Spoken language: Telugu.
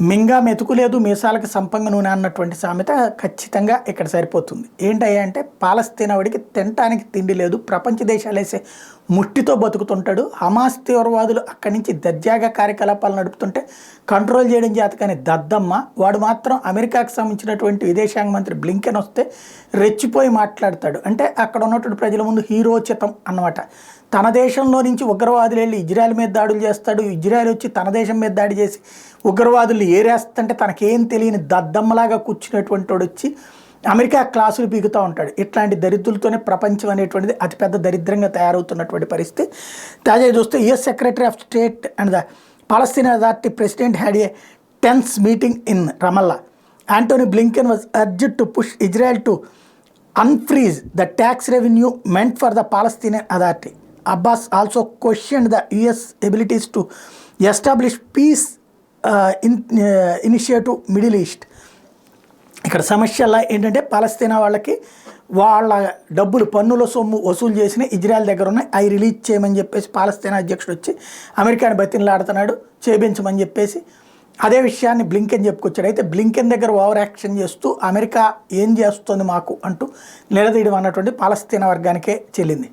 మింగా మెతుకులేదు మీసాలకు సంపంగ నూనె అన్నటువంటి సామెత ఖచ్చితంగా ఇక్కడ సరిపోతుంది. ఏంటయ్యా అంటే పాలస్తీనా వాడికి తినటానికి తిండి లేదు, ప్రపంచ దేశాలు వేసే ముష్టితో బతుకుతుంటాడు. హమాస్ తీవ్రవాదులు అక్కడి నుంచి దర్జాగా కార్యకలాపాలు నడుపుతుంటే కంట్రోల్ చేయడం చేత కానీ దద్దమ్మ వాడు మాత్రం అమెరికాకు సంబంధించినటువంటి విదేశాంగ మంత్రి బ్లింకెన్ వస్తే రెచ్చిపోయి మాట్లాడతాడు. అంటే అక్కడ ఉన్నటువంటి ప్రజల ముందు హీరోచితం అన్నమాట. తన దేశంలో నుంచి ఉగ్రవాదులు వెళ్ళి ఇజ్రాయెల్ మీద దాడులు చేస్తాడు, ఇజ్రాయెల్ వచ్చి తన దేశం మీద దాడి చేసి ఉగ్రవాదులు ఏరేస్తుంటే తనకేం తెలియని దద్దమ్మలాగా కూర్చునేటువంటి వాడు వచ్చి అమెరికా క్లాసులు పీకుతూ ఉంటాడు. ఇట్లాంటి దరిద్రులతోనే ప్రపంచం అనేటువంటిది అతిపెద్ద దరిద్రంగా తయారవుతున్నటువంటి పరిస్థితి. తాజాగా చూస్తే US secretary of state and the పాలస్తీనా authority president had a tense meeting in Ramallah. Antony Blinken was urged to push Israel to unfreeze the tax revenue meant for the Palestinian Authority. Abbas also questioned the US abilities to establish peace initiative Middle East. ఇక్కడ సమస్యలా ఏంటంటే పాలస్తీనా వాళ్ళకి వాళ్ళ డబ్బులు పన్నుల సొమ్ము వసూలు చేసిన ఇజ్రాయెల్ దగ్గర ఉన్నాయి, అవి రిలీజ్ చేయమని చెప్పేసి పాలస్తీనా అధ్యక్షుడు వచ్చి అమెరికాని బతిమలాడుతున్నాడు చేయించమని చెప్పేసి. అదే విషయాన్ని బ్లింకెన్ చెప్పుకొచ్చాడు. అయితే బ్లింకెన్ దగ్గర ఓవర్ యాక్షన్ చేస్తూ అమెరికా ఏం చేస్తుంది మాకు అంటూ నిలదీయడం అన్నటువంటి పాలస్తీనా వర్గానికే చెల్లింది.